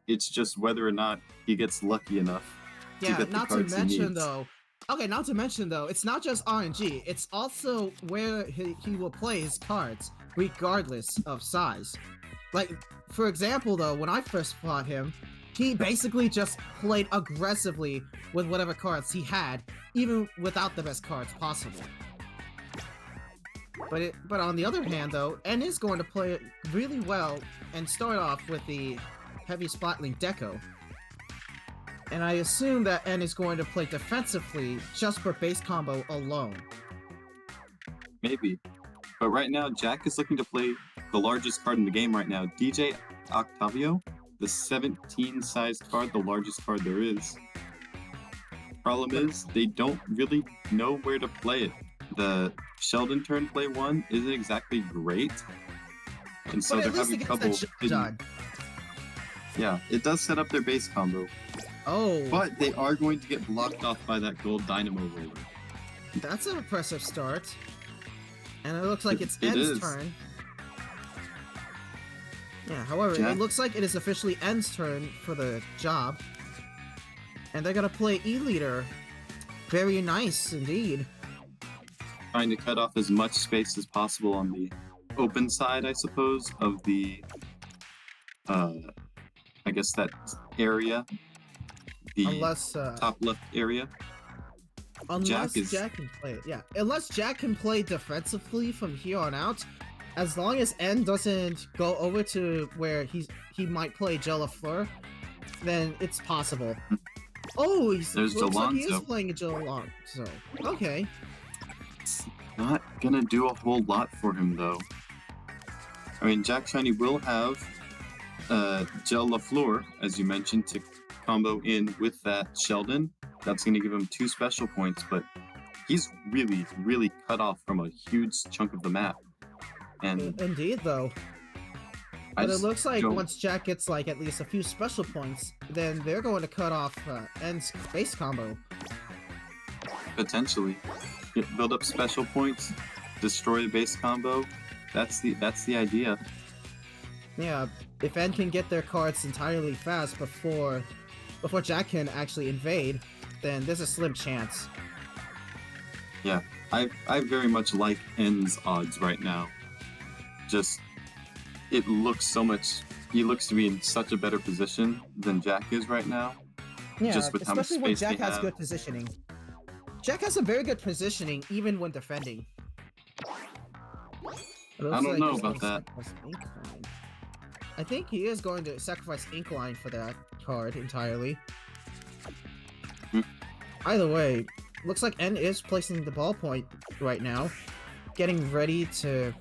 It's just whether or not he gets lucky enough to Yeah, get the not to cards he mention needs. though. Okay, not to mention though, it's not just RNG. It's also where he will play his cards, regardless of size. Like, for example, though, when I first fought him, he basically just played aggressively with whatever cards he had, even without the best cards possible. But on the other hand, though, N is going to play it really well and start off with the heavy splatling Deco. And I assume that N is going to play defensively just for base combo alone. Maybe. But right now, Jack is looking to play the largest card in the game right now, DJ Octavio, the 17-sized card, the largest card there is. Problem is, they don't really know where to play it. The Sheldon turn play 1 isn't exactly great, and so they're having trouble. Yeah, it does set up their base combo. Oh. But they are going to get blocked off by that gold dynamo roller. That's an impressive start. And it looks like it's N's turn. Yeah, however, it looks like it is officially N's turn for the job. And they're gonna play E-Leader. Very nice indeed. Trying to cut off as much space as possible on the open side, I suppose, of the I guess that area. The top left area. Unless Jack can play it, yeah. Unless Jack can play defensively from here on out, as long as N doesn't go over to where he might play Jelafleur, then it's possible. Oh, looks like he is playing a Jelonzo. Okay. It's not gonna do a whole lot for him, though. I mean, Jackshainy will have Jelafleur, as you mentioned, to combo in with that Sheldon. That's going to give him 2 special points, but he's really, really cut off from a huge chunk of the map. And indeed, though. But it looks like once Jack gets like at least a few special points, then they're going to cut off N's base combo. Potentially. Build up special points, destroy the base combo. That's the idea. Yeah, if N can get their cards entirely fast before Jack can actually invade, then there's a slim chance. Yeah, I very much like N's odds right now. Just, it looks so much. He looks to be in such a better position than Jack is right now. Yeah, just with especially when Jack has good positioning. Jack has a very good positioning even when defending. I don't know about that. I think he is going to sacrifice Inkline for that card entirely. Either way, looks like N is placing the ballpoint right now, getting ready to,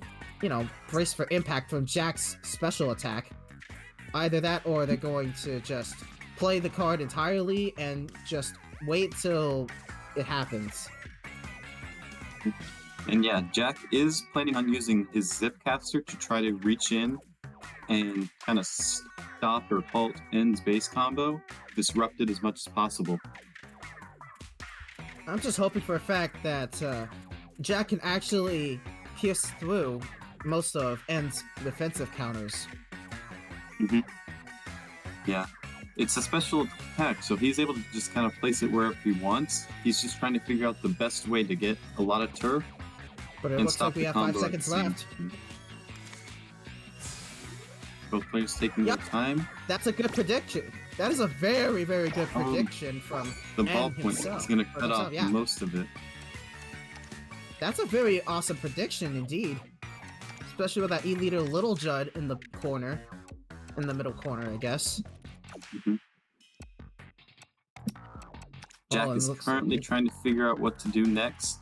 you know, brace for impact from Jack's special attack. Either that or they're going to just play the card entirely and just wait till it happens. And yeah, Jack is planning on using his Zipcaster to try to reach in and kind of stop or halt N's base combo, disrupt it as much as possible. I'm just hoping for a fact that Jack can actually pierce through most of N's defensive counters. Yeah, it's a special attack, so he's able to just kind of place it wherever he wants. He's just trying to figure out the best way to get a lot of turf. But it looks like we have 5 seconds left. Both players taking their time. That's a good prediction. That is a very, very good prediction from the ballpoint is going to cut off most of it. That's a very awesome prediction indeed. Especially with that E-Leader Little Judd in the corner. In the middle corner, I guess. Jack is currently trying to figure out what to do next.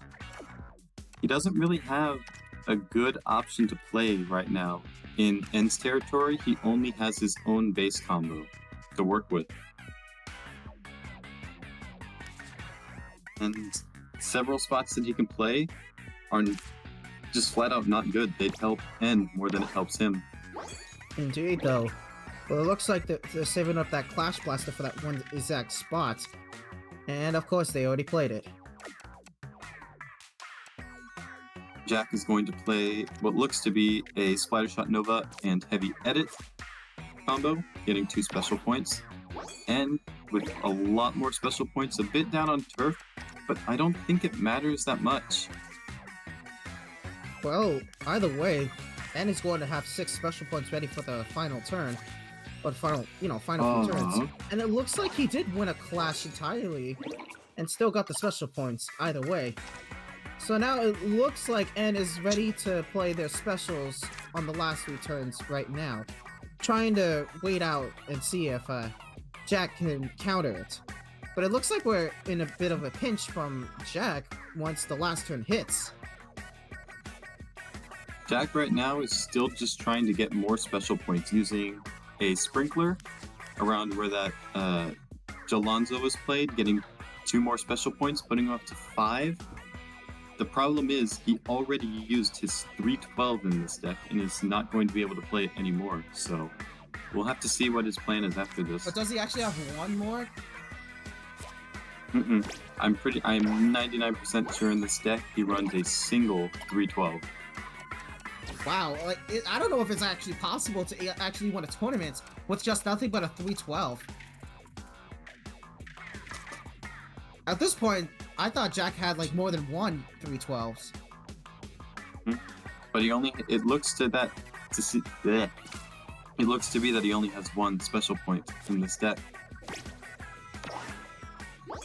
He doesn't really have a good option to play right now. In N's territory, he only has his own base combo to work with. And several spots that he can play are just flat out not good. They'd help N more than it helps him. Indeed, though. Well, it looks like they're saving up that Clash Blaster for that one exact spot. And of course, they already played it. Jack is going to play what looks to be a Splattershot Nova and Heavy Edit. combo, getting 2 special points, and with a lot more special points, a bit down on turf, but I don't think it matters that much. Well, either way, N is going to have 6 special points ready for the final turn. Or final few turns. And it looks like he did win a clash entirely and still got the special points either way. So now it looks like N is ready to play their specials on the last 3 turns right now. Trying to wait out and see if Jack can counter it. But it looks like we're in a bit of a pinch from Jack once the last turn hits. Jack right now is still just trying to get more special points using a sprinkler around where that Jalonzo was played, getting 2 more special points, putting him up to 5. The problem is he already used his 312 in this deck and is not going to be able to play it anymore. So we'll have to see what his plan is after this. But does he actually have 1 more? I'm 99% sure in this deck he runs a single 312. Wow, like I don't know if it's actually possible to actually win a tournament with just nothing but a 312. At this point, I thought Jack had like more than 1 312s. But it looks to be that he only has 1 special point in this deck.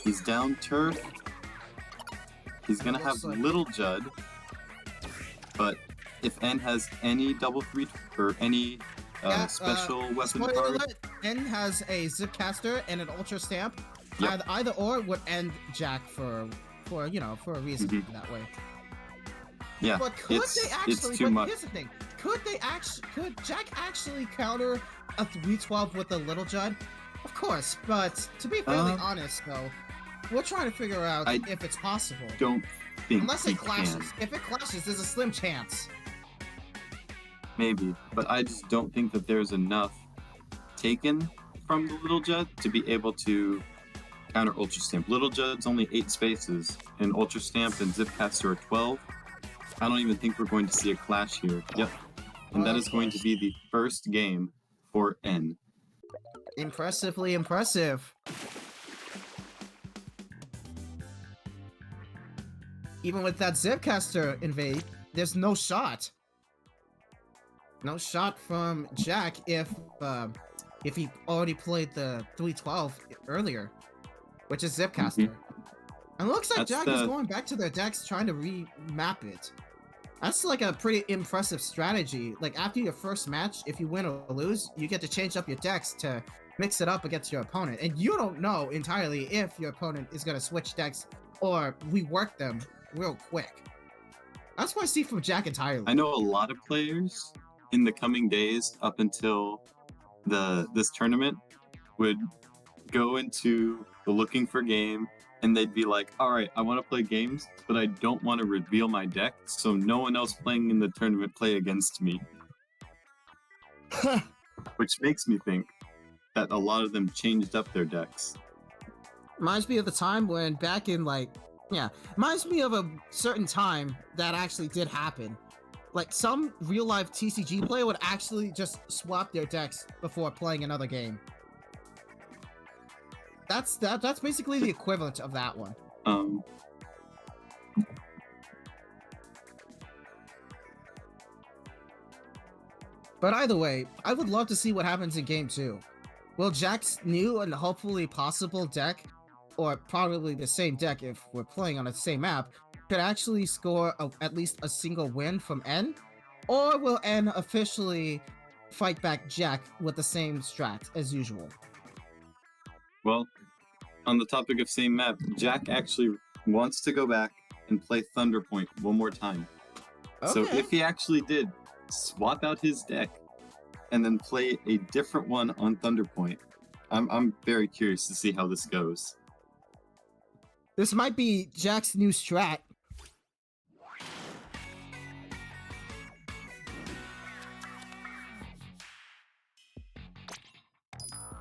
He's down turf. He's gonna have Little Judd, but if N has any double 3 or any special weapon card, alert, N has a Zipcaster and an Ultra Stamp. Yep. Either or would end Jack for a reason that way. Yeah, but could they actually? It's too much. Here's the thing: could Jack actually counter a 312 with a Little Judd? Of course, but to be fairly honest, though, we're trying to figure out if it's possible. Don't think unless it clashes. Can. If it clashes, there's a slim chance. Maybe, but I just don't think that there's enough taken from the Little Judd to be able to counter Ultra Stamp. Little Judd's only 8 spaces, and Ultra Stamp and Zipcaster are 12. I don't even think we're going to see a clash here. Yep. And that is going to be the first game for N. Impressively impressive. Even with that Zipcaster invade, there's no shot. No shot from Jack if he already played the 312 earlier, which is Zipcaster. And it looks like Jack is going back to their decks trying to remap it. That's like a pretty impressive strategy. Like after your first match, if you win or lose, you get to change up your decks to mix it up against your opponent. And you don't know entirely if your opponent is going to switch decks or rework them real quick. That's what I see from Jack entirely. I know a lot of players in the coming days up until this tournament would go into the looking for game and they'd be like, all right, I want to play games, but I don't want to reveal my deck, so no one else playing in the tournament play against me. Which makes me think that a lot of them changed up their decks. Reminds me of the time when back in reminds me of a certain time that actually did happen. Like some real life TCG player would actually just swap their decks before playing another game. That's basically the equivalent of that one. But either way, I would love to see what happens in game 2. Will Jack's new and hopefully possible deck, or probably the same deck if we're playing on the same map, could actually score at least a single win from N? Or will N officially fight back Jack with the same strat as usual? Well, on the topic of same map, Jack actually wants to go back and play Thunderpoint one more time. Okay. So if he actually did swap out his deck and then play a different one on Thunderpoint, I'm very curious to see how this goes. This might be Jack's new strat.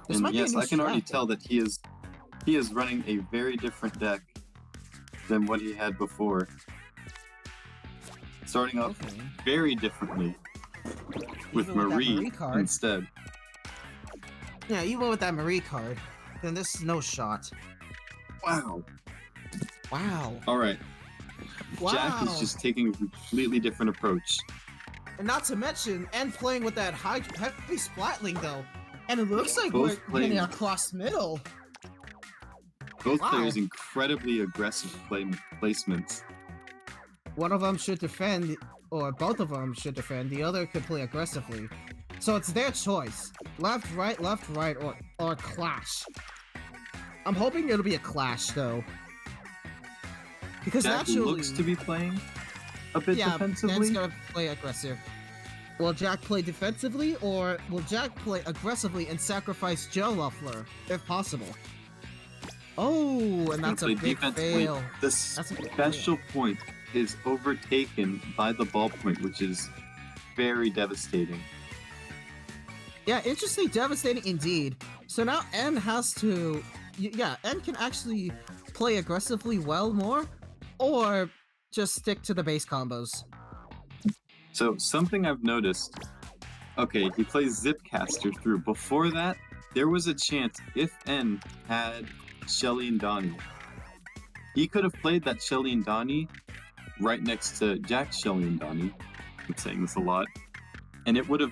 And yes, I can already tell that he is running a very different deck than what he had before. Starting off very differently with Marie instead. Yeah, even with that Marie card, then this is no shot. Wow. Wow. All right. Wow. Jack is just taking a completely different approach. And not to mention, and playing with that heavy splatling though. And it looks like Both we're getting playing- across middle. Both Wow. players incredibly aggressive placements. One of them should defend, or both of them should defend. The other could play aggressively. So it's their choice. Left, right, or clash. I'm hoping it'll be a clash though. Because Jack naturally, looks to be playing a bit yeah, defensively. Dan's gonna play aggressive. Will Jack play defensively, or will Jack play aggressively and sacrifice Joe Luffler, if possible? Oh, and that's a Play big defensively. fail. The That's a big special point is overtaken by the ballpoint, which is very devastating. Yeah, interesting, devastating indeed. So now N has to... Yeah, N can actually play aggressively well more, or just stick to the base combos. So something I've noticed, okay, he plays Zipcaster through. Before that, there was a chance if N had Shelly and Donnie, he could have played that Shelly and Donnie right next to Jack's Shelly and Donnie. I'm saying this a lot. And it would have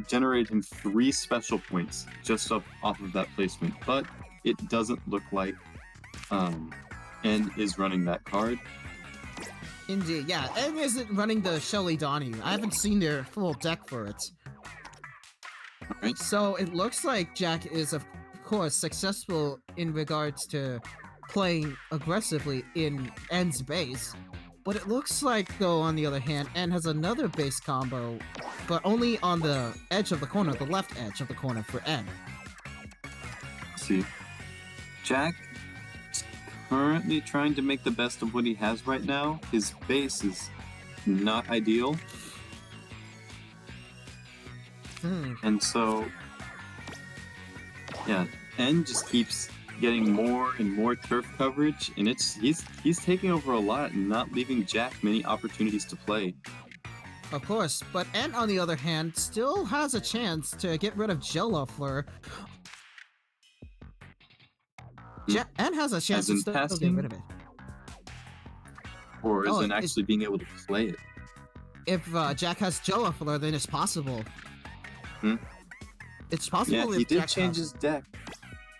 generated him 3 special points just off of that placement. But it doesn't look like N is running that card. Indeed, yeah, N isn't running the Shelly Donnie. I haven't seen their full deck for it. Alright. So it looks like Jack is, of course, successful in regards to playing aggressively in N's base. But it looks like, though, on the other hand, N has another base combo, but only on the edge of the corner, the left edge of the corner for N. See, Jack is currently trying to make the best of what he has right now. His base is not ideal. And so, yeah, N just keeps getting more and more turf coverage, and he's taking over a lot and not leaving Jack many opportunities to play. Of course, but N, on the other hand, still has a chance to get rid of Jellofler. N has a chance As in to still get passing? rid of it. Or Oh, isn't actually being able to play it. If Jack has Jellofler, then it's possible. It's possible Yeah, if he did Jack change has... his deck.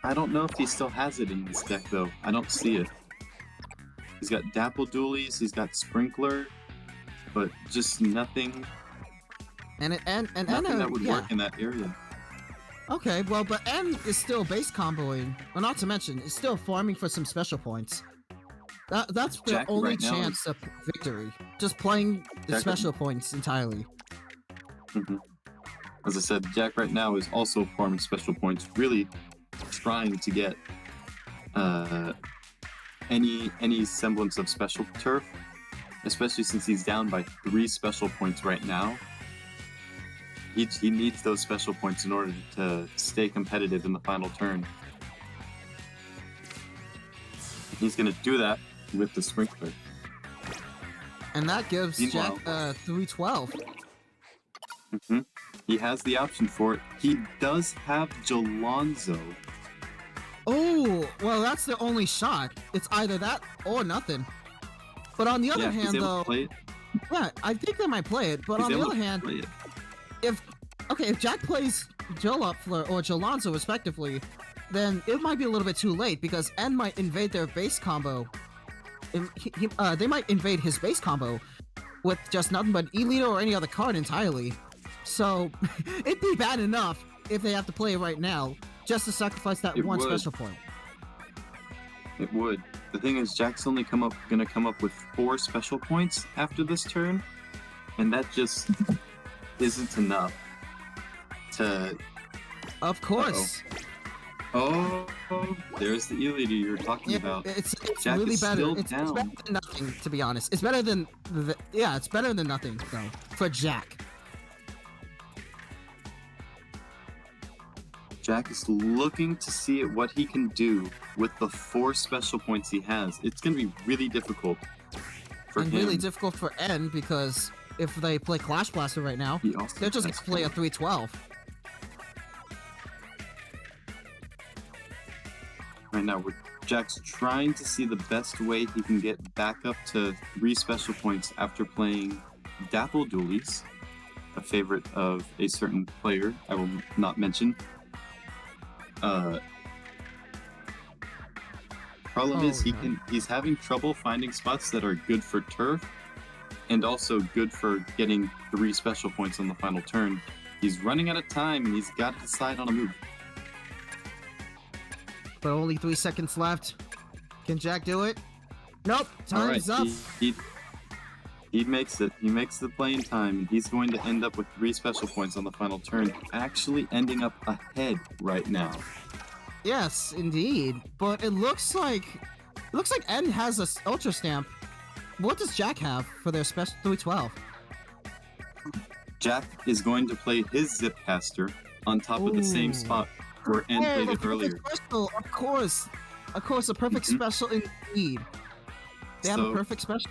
I don't know if he still has it in his deck though. I don't see it. He's got Dapple Dualies, he's got Sprinkler, but just nothing And N that would yeah. work in that area. Okay, well, but N is still base comboing. Well, not to mention, it's still farming for some special points. That's the Jack only right now chance of victory. Just playing the Jack- special points entirely. As I said, Jack right now is also farming special points, really trying to get any semblance of special turf, especially since he's down by 3 special points right now. He needs those special points in order to stay competitive in the final turn. He's going to do that with the Sprinkler. And that gives Meanwhile- Jack 312. He has the option for it. He does have Jalonzo. Oh, well, that's the only shot. It's either that or nothing. But on the other Yeah, he's hand, able though, to play it. yeah, I think they might play it. But He's on the able other to hand, play it. if Jack plays Jolopfler or Jolonzo respectively, then it might be a little bit too late because N might invade their base combo. They might invade his base combo with just nothing but E-Leader or any other card entirely. So it'd be bad enough if they have to play it right now just to sacrifice that It one would. special point. It would. The thing is, Jack's only gonna come up with 4 special points after this turn, and that just isn't enough to. Of course. Oh, there's the E-Leader you were talking Yeah, about. it's Jack really is better. still It's down. better than nothing, to be honest. It's better than it's better than nothing though for Jack. Jack is looking to see what he can do with the 4 special points he has. It's gonna be really difficult for And him. really difficult for N because if they play Clash Blaster right now, He also they're just has gonna play a 312. right now. Jack's trying to see the best way he can get back up to 3 special points after playing Dapple Dualies, a favorite of a certain player I will not mention. Problem is he's having trouble finding spots that are good for turf and also good for getting 3 special points on the final turn. He's running out of time and he's got to decide on a move. But only 3 seconds left. Can Jack do it? Nope. Time's up. He makes it. He makes the play in time, and he's going to end up with 3 special points on the final turn, actually ending up ahead right now. Yes, indeed. But it looks like N has a Ultra Stamp. What does Jack have for their special 312? Jack is going to play his Zipcaster on top of the same spot where N played it earlier. Special, of course, a perfect special indeed. They have a perfect special.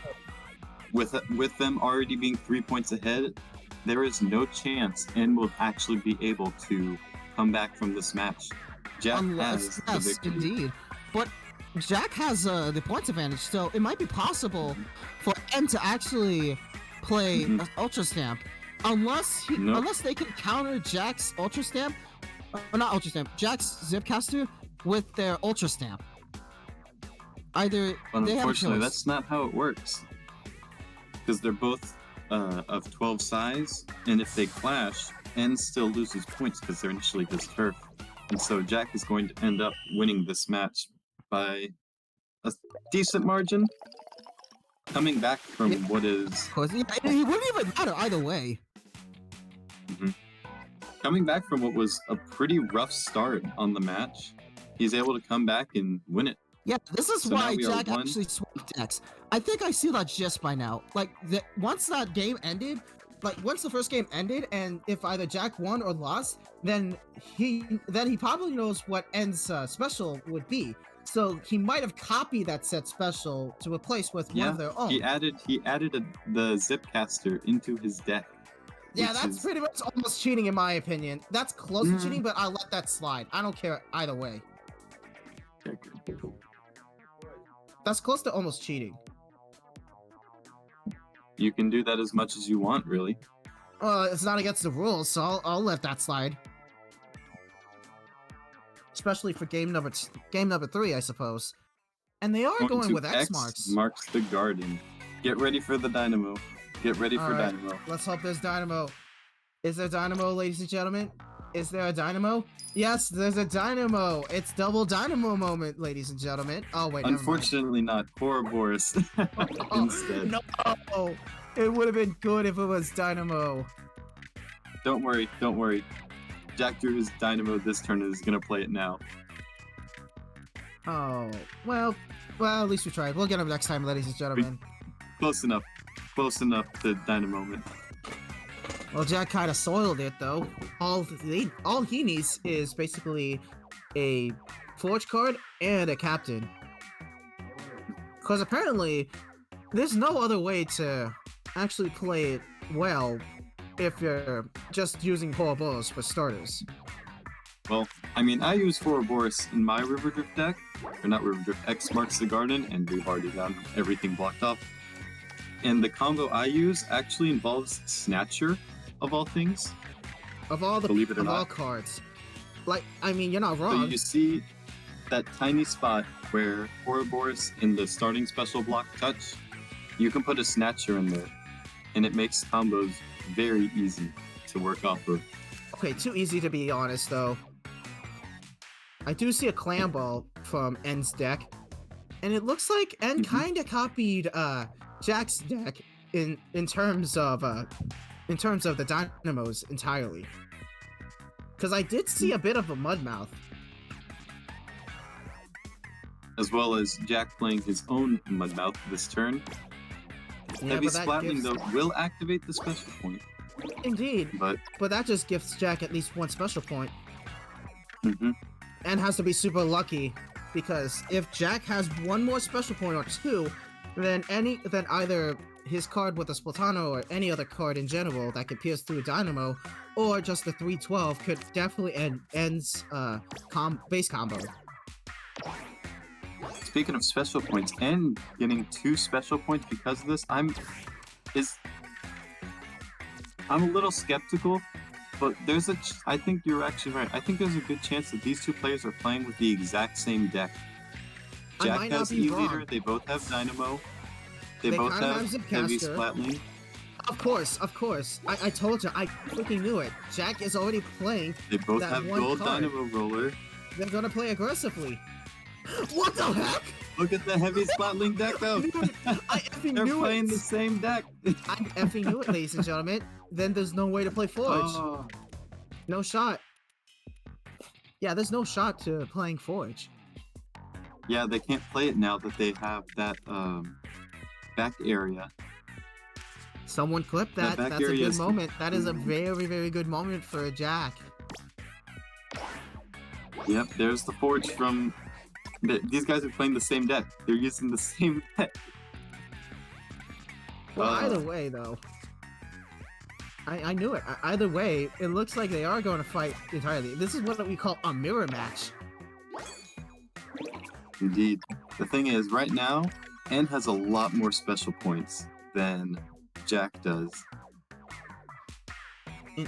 With them already being 3 points ahead, there is no chance N will actually be able to come back from this match. Jack has the victory. Indeed. But Jack has the points advantage, so it might be possible for N to actually play an Ultra Stamp, unless they can counter Jack's Ultra Stamp, or not Ultra Stamp, Jack's Zipcaster with their Ultra Stamp. Either they have a choice. That's not how it works. Because they're both of 12 size, and if they clash, N still loses points because they're initially his turf. And so Jack is going to end up winning this match by a decent margin, coming back from what is... He wouldn't even matter either way. Coming back from what was a pretty rough start on the match, he's able to come back and win it. Yeah, this is why Jack actually switched decks. I think I see that just by now. Like, once that game ended, once the first game ended, and if either Jack won or lost, then he probably knows what N's special would be. So he might have copied that set special to replace with one of their own. He added the Zipcaster into his deck. Yeah, that's pretty much almost cheating in my opinion. That's close to cheating, but I'll let that slide. I don't care either way. That's close to almost cheating. You can do that as much as you want, really. It's not against the rules, so I'll let that slide. Especially for game number 3, I suppose. And they are going with X marks. Marks the garden. Get ready for the Dynamo. Get ready for Dynamo. Let's hope there's Dynamo. Is there Dynamo, ladies and gentlemen? Is there a Dynamo? Yes, there's a Dynamo. It's double Dynamo moment, ladies and gentlemen. Oh, wait, unfortunately not. Ouroboros instead. No! It would have been good if it was Dynamo. Don't worry. Jack drew his Dynamo this turn and is going to play it now. Oh, well, at least we tried. We'll get him next time, ladies and gentlemen. Close enough to Dynamo moment. Well, Jack kind of soiled it, though. All he needs is basically a Forge card and a Captain. Because apparently, there's no other way to actually play it well if you're just using Ouroboros for starters. Well, I mean, I use Ouroboros in my River Drift deck, or not River Drift, X marks the garden, and we've already got everything blocked off. And the combo I use actually involves Snatcher, of all things. Of all cards. Like, I mean, you're not wrong. So you see that tiny spot where Ouroboros in the starting special block touch, you can put a Snatcher in there, and it makes combos very easy to work off of. Okay, too easy to be honest, though. I do see a Clam Ball from N's deck, and it looks like N kind of copied Jack's deck in terms of the Dynamos entirely. Because I did see a bit of a Mudmouth. As well as Jack playing his own Mudmouth this turn. Yeah, Heavy Splatling, though, will activate the special point. Indeed. But that just gives Jack at least one special point. And has to be super lucky, because if Jack has one more special point or two, then either his card with a Splatano or any other card in general that could pierce through a Dynamo, or just the 312 could definitely end N's base combo. speaking of special points and getting 2 special points because of this, I'm a little skeptical, but I think you're actually right. I think there's a good chance that these two players are playing with the exact same deck. I Jack might not has be E-Leader, wrong. they both have Dynamo, they They both kinda have have Heavy Zipcaster. Splatling. Of course. I told you. I freaking knew it. Jack is already playing. They both That have one Gold card. Dynamo Roller. They're gonna play aggressively. What the heck? Look at the Heavy Splatling deck though. I effing They're knew playing it. the same deck. I effing knew it, ladies and gentlemen. Then there's no way to play Forge. Oh. No shot. Yeah, there's no shot to playing Forge. Yeah, they can't play it now that they have that back area. Someone clip that. back That's a area good is- moment. That is a very, very good moment for Jack. Yep, there's the Forge from... These guys are playing the same deck. They're using the same deck. Well, either way, though. I knew it. Either way, it looks like they are going to fight entirely. This is what we call a mirror match. Indeed. The thing is, right now, N has a lot more special points than Jack does.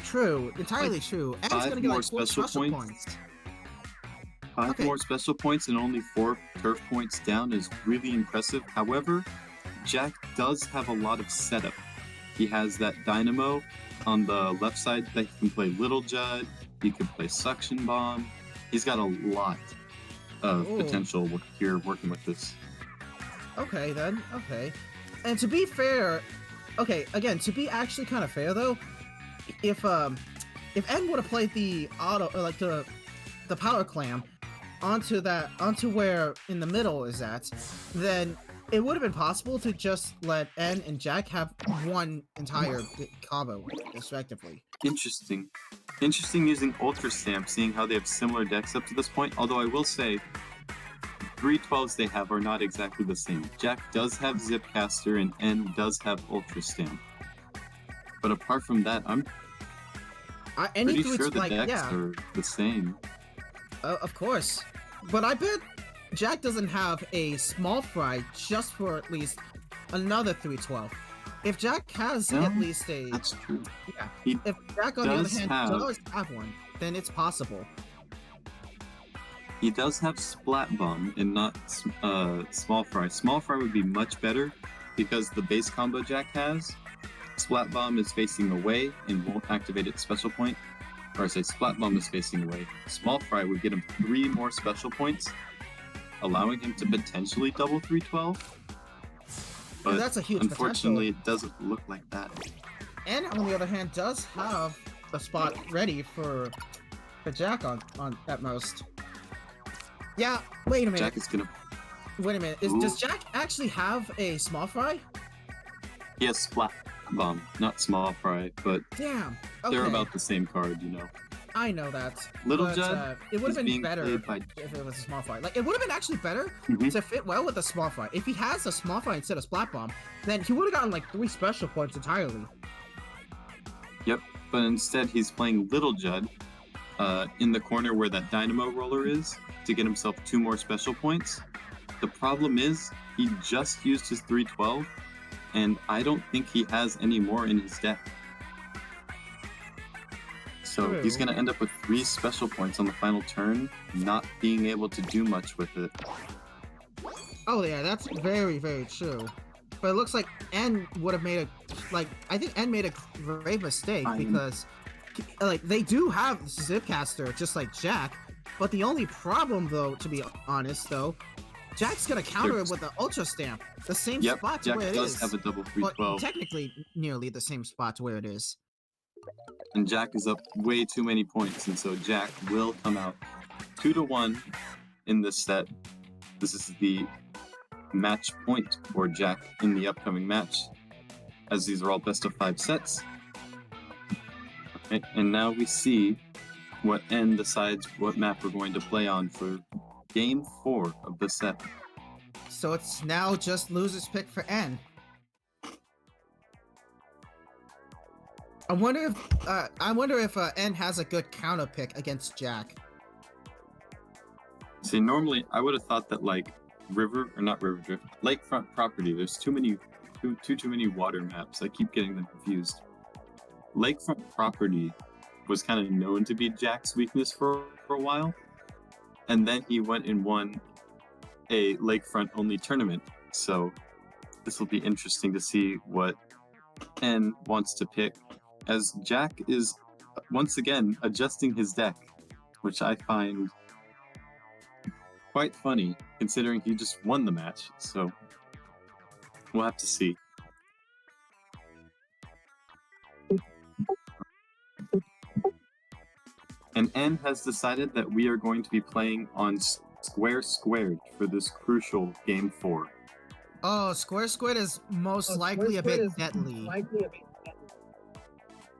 True. Entirely true. And it's 5 going to get more like 4 special special points. points. 5 Okay. more special points and only 4 turf points down is really impressive. However, Jack does have a lot of setup. He has that Dynamo on the left side that he can play Little Judd, he can play Suction Bomb. He's got a lot of Ooh. potential here working with this. Okay, then. Okay. And to be fair, okay, again, to be actually kind of fair though, if N would have played the auto or like the power clam onto where in the middle is at, then it would have been possible to just let N and Jack have one entire combo respectively. Interesting. Interesting using Ultra Stamp, seeing how they have similar decks up to this point, although I will say 312s they have are not exactly the same. Jack does have Zipcaster and N does have Ultra Stamp. But apart from that, I'm Any pretty three- sure the like, decks yeah, are the same. of course. But I bet Jack doesn't have a small fry just for at least another 312. If Jack has No, at least a That's true. yeah, He if Jack on the other does hand have- does have one, then it's possible. He does have Splat Bomb and not Small Fry. Small Fry would be much better because the base combo Jack has, Splat Bomb is facing away and won't activate its special point. Or I say Splat Bomb is facing away. Small Fry would get him 3 more special points, allowing him to potentially double 312. But that's a huge unfortunately, it doesn't look like that. And on the other hand, does have a spot ready for Jack on at most. Yeah, wait a minute. Jack is gonna. Wait a minute. Does Jack actually have a small fry? He has Splat Bomb, not Small Fry, but Damn. Okay. they're about the same card, you know. I know that. Little but, Judd it would is have been being better played by- if it was a small fry. Like, it would have been actually better Mhm. to fit well with a small fry. If he has a small fry instead of Splat Bomb, then he would have gotten like 3 special points entirely. Yep, but instead he's playing Little Judd in the corner where that Dynamo Roller is to get himself 2 more special points. The problem is he just used his 312, and I don't think he has any more in his deck. So he's True. going to end up with 3 special points on the final turn, not being able to do much with it. Oh yeah, that's very, very true. But it looks like N would have made I think N made a grave mistake because, like, they do have Zipcaster just like Jack, but the only problem, though, to be honest, though, Jack's gonna counter it with the Ultra Stamp, the same Yep, spot to Jack where it does is. have a double But 312, technically, nearly the same spot to where it is. and Jack is up way too many points, and so Jack will come out 2-1 in this set. This is the match point for Jack in the upcoming match, as these are all best of 5 sets. Okay, and now we see what N decides what map we're going to play on for game 4 of the set. So it's now just loser's pick for N. I wonder if N has a good counter pick against Jack. See, normally I would have thought that like lakefront property. There's too many water maps. I keep getting them confused. Lakefront property was kind of known to be Jack's weakness for a while, and then he went and won a lakefront only tournament. So this will be interesting to see what N wants to pick, as Jack is once again adjusting his deck, which I find quite funny considering he just won the match. So we'll have to see. And N has decided that we are going to be playing on Square Squared for this crucial Game 4. Oh, Square Squid is most likely a bit deadly.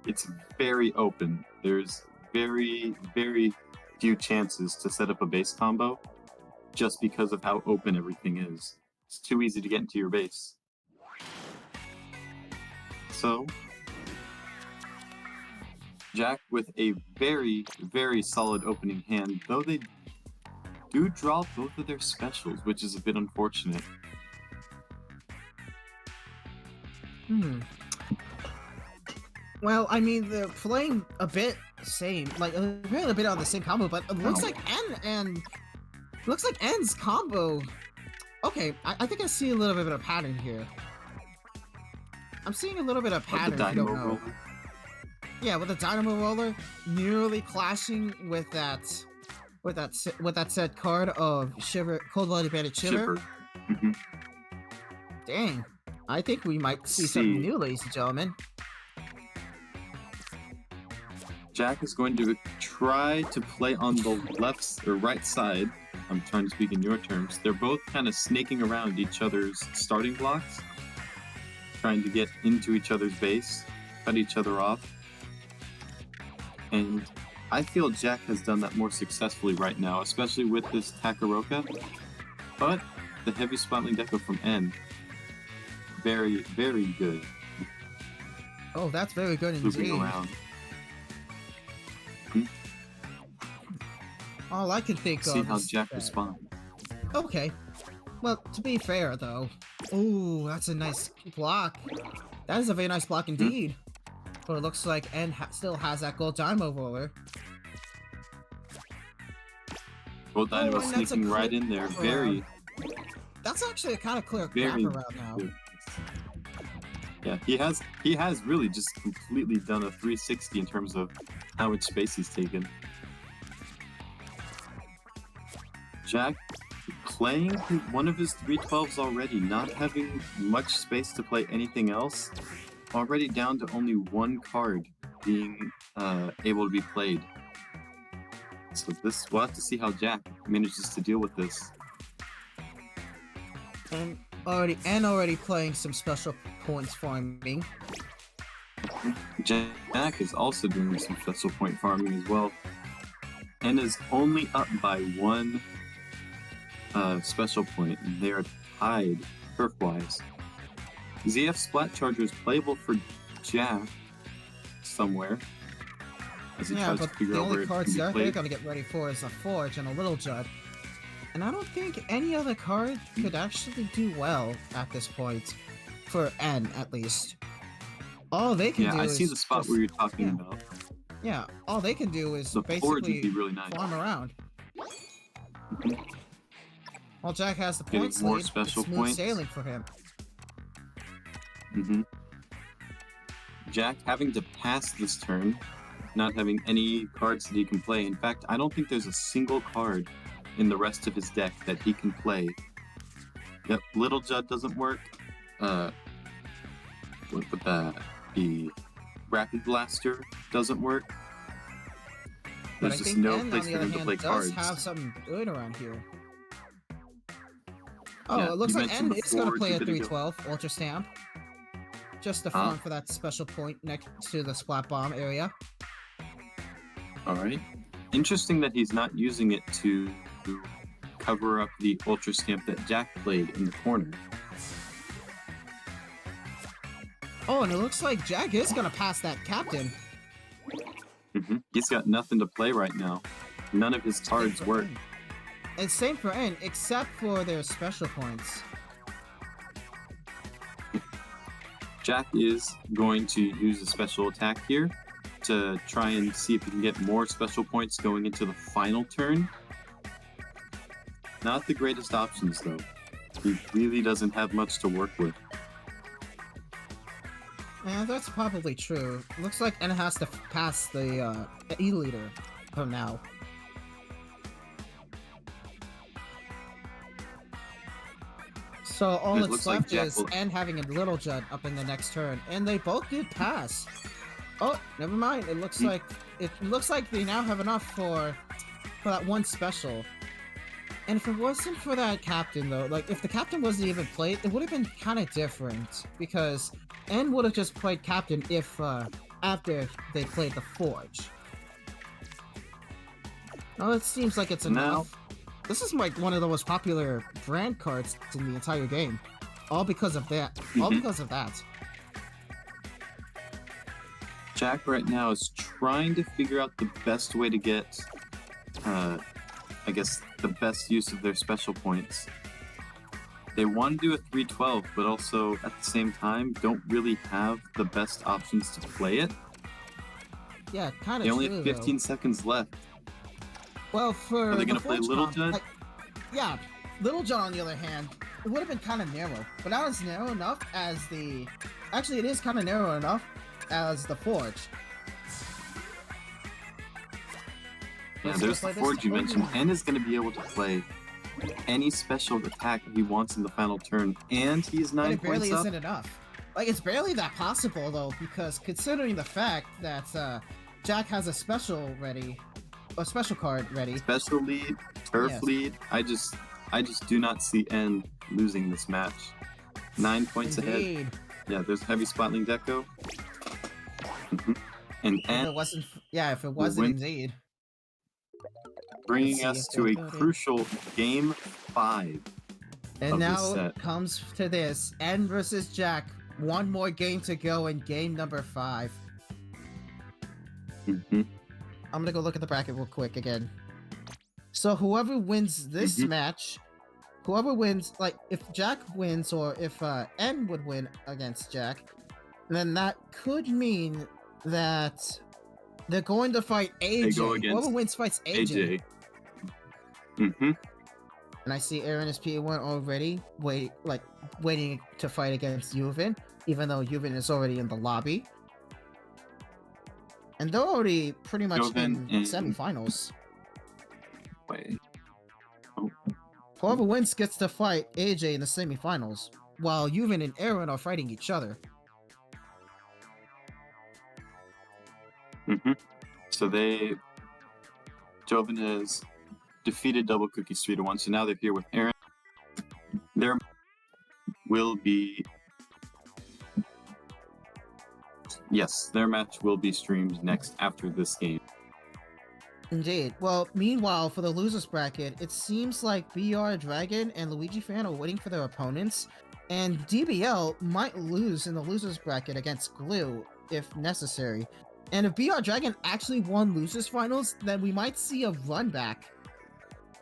It's very open. There's very, very few chances to set up a base combo just because of how open everything is. It's too easy to get into your base. So, Jack with a very, very solid opening hand, though they do draw both of their specials, which is a bit unfortunate. Well, I mean, they're playing a bit same, like they're playing a bit on the same combo, but it looks like N's combo. Okay, I think I see a little bit of a pattern here. I'm seeing a little bit of pattern. Like the Dynamo Roller? Yeah, with the Dynamo Roller nearly clashing with that said card of Shiver, Cold-Blooded Bandit Shiver. Dang, I think we might see something new, ladies and gentlemen. Jack is going to try to play on the left or right side. I'm trying to speak in your terms. They're both kind of snaking around each other's starting blocks, trying to get into each other's base, cut each other off. And I feel Jack has done that more successfully right now, especially with this Takaroka. But the heavy Spotling Deco from N, very, very good. Oh, that's very good indeed. Looping around. All I can think of See how is Jack that. responds. Okay. Well, to be fair, though. Ooh, that's a nice block. That is a very nice block indeed. But it looks like N still has that Gold Dynamo Roller. Gold Dynamo sneaking right in there. Very. That's actually a kind of clear Very wraparound now. good. Yeah, he has really just completely done a 360 in terms of how much space he's taken. Jack playing one of his 312s already, not having much space to play anything else, already down to only one card being able to be played. So we'll have to see how Jack manages to deal with this. And already playing some special points farming. Jack is also doing some special point farming as well, and is only up by one special point. They are tied turf-wise. ZF Splat Charger is playable for Jack somewhere, as he tries to figure out where it can be they're played. gonna get ready for is a Forge and a Little Judd. And I don't think any other card could actually do well at this point, for N at least. All they can do I is see the spot where you're talking about. Yeah, all they can do is The Forge would basically be really nice. farm around. While Jack has the Getting points more lead, special it's smooth points. sailing for him. Jack having to pass this turn, not having any cards that he can play. In fact, I don't think there's a single card in the rest of his deck that he can play. Yep, Little Judd doesn't work. What would that be? Rapid Blaster doesn't work. But There's I just think no N, place on the for other him to hand, play does cards. have something good around here. Oh, Yeah, it looks you like mentioned N is going to before, play a 2 312 Ultra Stamp. Just to farm for that special point next to the Splat Bomb area. Alright. Interesting that he's not using it to cover up the Ultra Stamp that Jack played in the corner. Oh, and it looks like Jack is going to pass that Captain. He's got nothing to play right now. None of his cards work. And same for N, except for their special points. Jack is going to use a special attack here to try and see if he can get more special points going into the final turn. Not the greatest options, though. He really doesn't have much to work with. Yeah, that's probably true. Looks like N has to pass the E-leader for now. So all It that's looks like left Jack is will- N having a Little Judd up in the next turn, and they both did pass. Oh, never mind. It looks like they now have enough for that one special. And if it wasn't for that captain, though, like if the captain wasn't even played, it would have been kind of different because N would have just played captain if after they played the Forge. Well, it seems like it's enough. This is like one of the most popular brand cards in the entire game. All because of that. All because of that. Jack right now is trying to figure out the best way to get, I guess, the best use of their special points. They want to do a 312, but also at the same time don't really have the best options to play it. Yeah, kind of. They only have 15 seconds left. Well, for Are they going to play Little Judd? Yeah, Little Judd on the other hand, it would have been kind of narrow, but not as narrow enough as the. Actually, it is kind of narrow enough as the Forge. Yeah, there's the Forge you mentioned. N is going to be able to play any special attack he wants in the final turn, and he's 9 But it points barely up. isn't enough. Like, it's barely that possible, though, because considering the fact that Jack has a special card ready. Special lead, turf Yes. lead. I just do not see N losing this match. 9 points ahead. Indeed. Yeah, there's heavy spotling deco. And If N it wasn't, if it wasn't win. indeed. bringing Let's see us if to they're a voting. crucial game 5. And of this now set. it comes to this. N versus Jack. One more game to go in game number 5. Mhm. I'm gonna go look at the bracket real quick again. So whoever wins this match, whoever wins, like if Jack wins or if N would win against Jack, then that could mean that they're going to fight AJ. go against Whoever wins fights AJ. Mhm. And I see Aaron is P1 already, waiting to fight against Yuvin, even though Yuvin is already in the lobby. And they're already pretty much Yuvin in and- semifinals. Wait. Whoever wins gets to fight AJ in the semifinals, while Yuvin and Aaron are fighting each other. So Joven has defeated Double Cookie 3-1, so now they're here with Aaron. There will be... Yes, their match will be streamed next after this game. Indeed. Well, meanwhile, for the losers bracket, it seems like BR Dragon and Luigi Fan are waiting for their opponents, and DBL might lose in the losers bracket against Glue if necessary. And if BR Dragon actually won losers finals, then we might see a run back.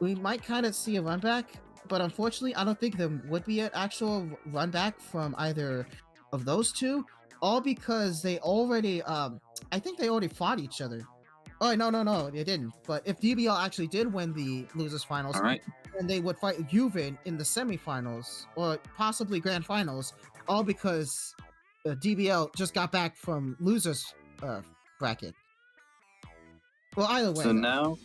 We might kind of see a run back, but unfortunately, I don't think there would be an actual run back from either of those two, all because they already, I think they already fought each other. Oh, no, they didn't. But if DBL actually did win the losers finals, All right. then they would fight Yuvin in the semifinals or possibly grand finals, all because DBL just got back from losers bracket. Well, either way. So now,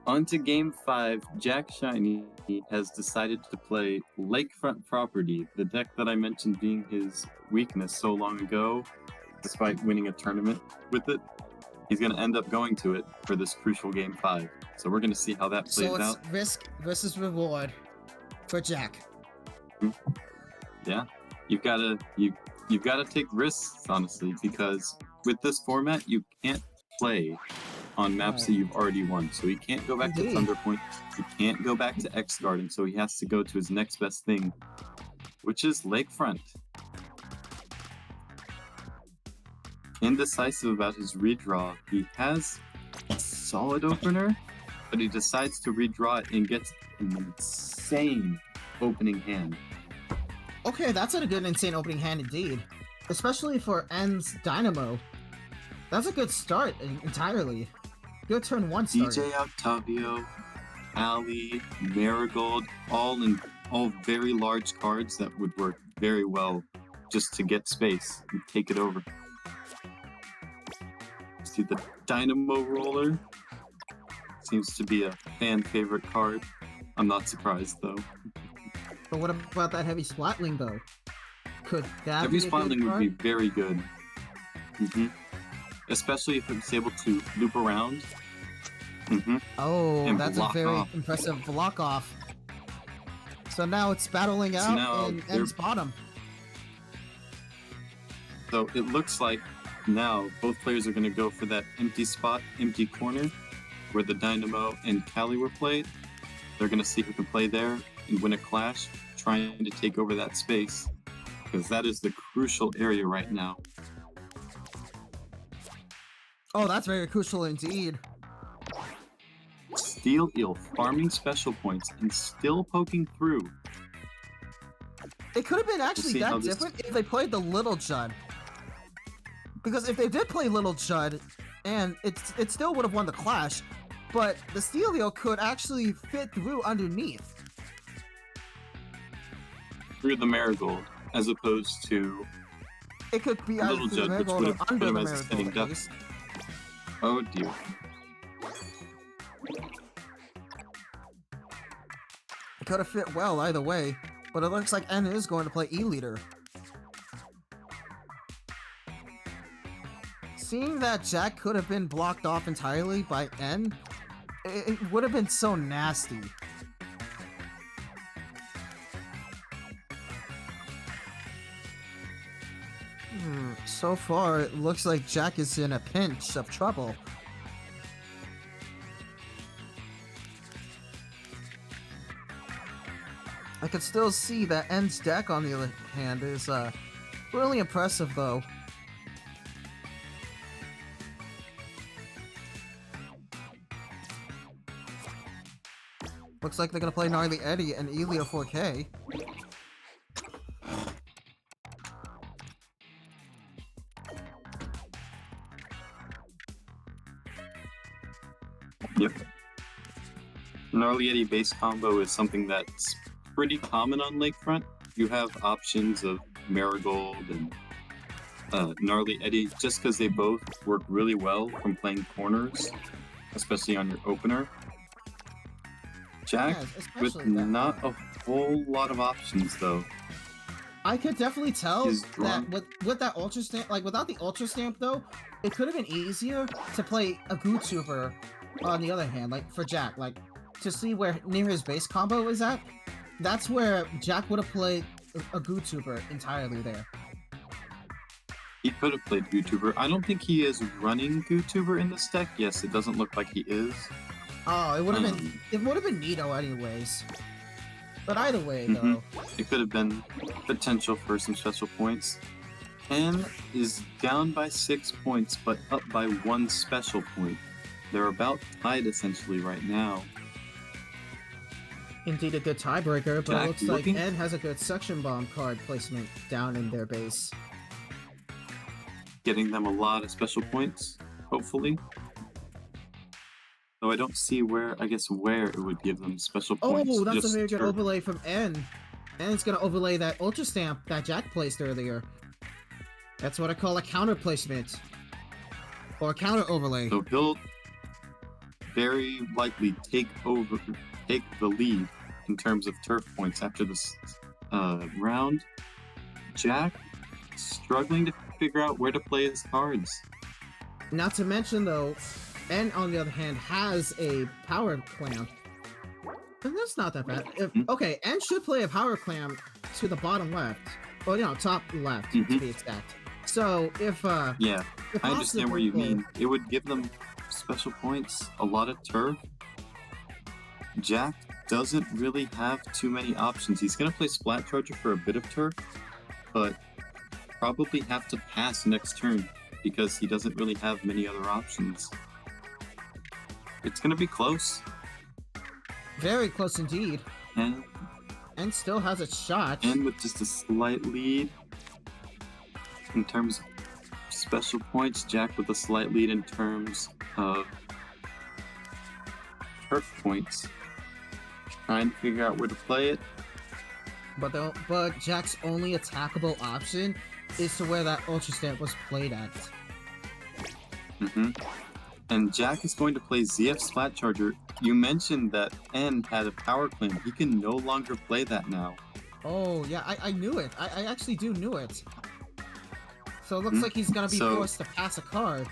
on to Game 5. Jackshainy has decided to play Lakefront Property, the deck that I mentioned being his weakness so long ago, despite winning a tournament with it. He's going to end up going to it for this crucial Game 5. So we're going to see how that plays So it's out. risk versus reward for Jack. Yeah, you've got to take risks, honestly, because with this format, you can't play on maps that you've already won. So he can't go back to Indeed. Thunder Point. He can't go back to X Garden. So he has to go to his next best thing, which is Lakefront. Indecisive about his redraw. He has a solid opener, but he decides to redraw it and gets an insane opening hand. Okay, that's a good insane opening hand indeed. Especially for N's Dynamo. That's a good start entirely. Good turn 1 start. DJ Octavio, Ali, Marigold, all very large cards that would work very well just to get space and take it over. See the Dynamo Roller. Seems to be a fan favorite card. I'm not surprised though. But what about that Heavy Splatling though? Could that Heavy be a Splatling good would be card? very good. Especially if it's able to loop around. Oh, And that's a block very off. impressive block off. So now it's battling So out now in they're- N's bottom. So it looks like now both players are going to go for that empty spot, empty corner, where the Dynamo and Cali were played. They're going to see who can play there and win a clash, trying to take over that space, because that is the crucial area right now. Oh, that's very crucial indeed. Steel Eel farming special points and still poking through. It could have been actually see how that this- different if they played the Little Judd. Because if they did play Little Judd, and it still would have won the clash, but the Steelio could actually fit through underneath. Through the Marigold, as opposed to, It could be either Little through the Judd, which Marigold would or have put under him the as a Marigold sitting at duck. least. oh dear. It could have fit well either way, but it looks like N is going to play E-Leader. Seeing that Jack could have been blocked off entirely by N, it would have been so nasty. So far, it looks like Jack is in a pinch of trouble. I can still see that N's deck, on the other hand, is really impressive, though. Looks like they're gonna play Gnarly Eddie and Elio 4K. Yep. Gnarly Eddie base combo is something that's pretty common on Lakefront. You have options of Marigold and Gnarly Eddie just because they both work really well from playing corners, especially on your opener. Jack, Yeah, with especially that. not a whole lot of options though. I could definitely tell He's that drawn- with that Ultra Stamp, like without the Ultra Stamp though, it could have been easier to play a GooTuber on the other hand, like for Jack, like to see where near his base combo is at. That's where Jack would have played a GooTuber entirely there. He could have played YouTuber. I don't think he is running YouTuber in this deck. Yes, it doesn't look like he is. Oh, it would have been neato anyways. But either way though, It could have been potential for some special points. N is down by 6 points, but up by 1 special point. They're about tied essentially right now. indeed a good tiebreaker, but Jack it looks like looking- Ed has a good Suction Bomb card placement down in their base. Getting them a lot of special points, hopefully. Though I don't see where it would give them special points. Oh, that's a just very good turf. overlay from N. And it's gonna overlay that Ultra Stamp that Jack placed earlier. That's what I call a counter placement. Or a counter overlay. So he'll very likely take the lead in terms of turf points after this round. Jack struggling to figure out where to play his cards. Not to mention though, N on the other hand has a power clamp. And that's not that bad. Okay, N should play a power clamp to the bottom left. Or top left to be exact. So if Yeah, if I understand what you possible- mean. It would give them special points, a lot of turf. Jack doesn't really have too many options. He's going to play Splat Charger for a bit of turf, but probably have to pass next turn because he doesn't really have many other options. It's going to be close. Very close indeed. And And still has a shot. with just a slight lead in terms of special points. Jack with a slight lead in terms of turf points. Trying to figure out where to play it. But Jack's only attackable option is to where that Ultra Stamp was played at. And Jack is going to play ZF Splat Charger. You mentioned that N had a power claim. He can no longer play that now. Oh, yeah, I knew it. I actually knew it. So it looks like he's gonna be forced to pass a card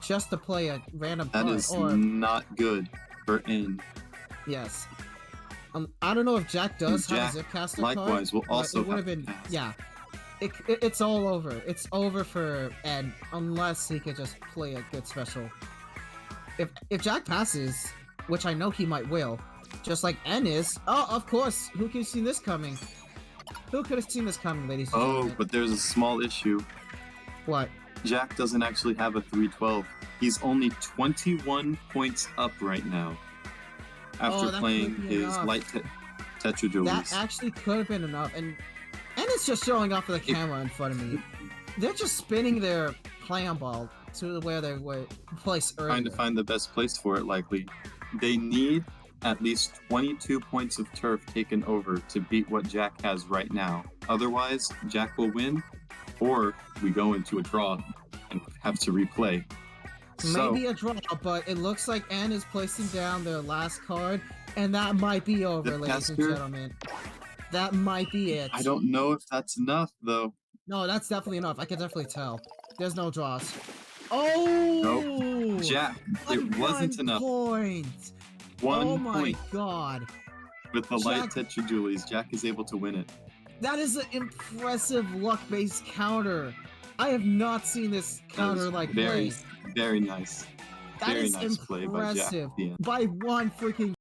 just to play a random card. That is not good for N. Yes. I don't know if Jack does Jack, have a Zipcaster likewise, card. will also it would have been, yeah. It's all over. It's over for N unless he could just play a good special. If Jack passes, which I know he will, just like N is. Oh, of course. Who could have seen this coming? Who could have seen this coming, ladies and gentlemen? Oh, but there's a small issue. What? Jack doesn't actually have a 312. He's only 21 points up right now after playing his light Tetra duels. That actually could have been enough. And it's just showing off for the camera in front of me. They're just spinning their clam ball to where they were placed earlier. Trying to find the best place for it, likely. They need at least 22 points of turf taken over to beat what Jack has right now. Otherwise, Jack will win, or we go into a draw and have to replay. Maybe a draw, but it looks like N is placing down their last card, and that might be over, ladies and gentlemen. That might be it. I don't know if that's enough, though. No, that's definitely enough. I can definitely tell. There's no draws. Oh! Nope. Jack, it wasn't enough. Point. 1 point. Oh my point. God. With the light Tetra duels, Jack is able to win it. That is an impressive luck-based counter. I have not seen this counter like very, played. very nice. That very is nice play by Jack. impressive. By one freaking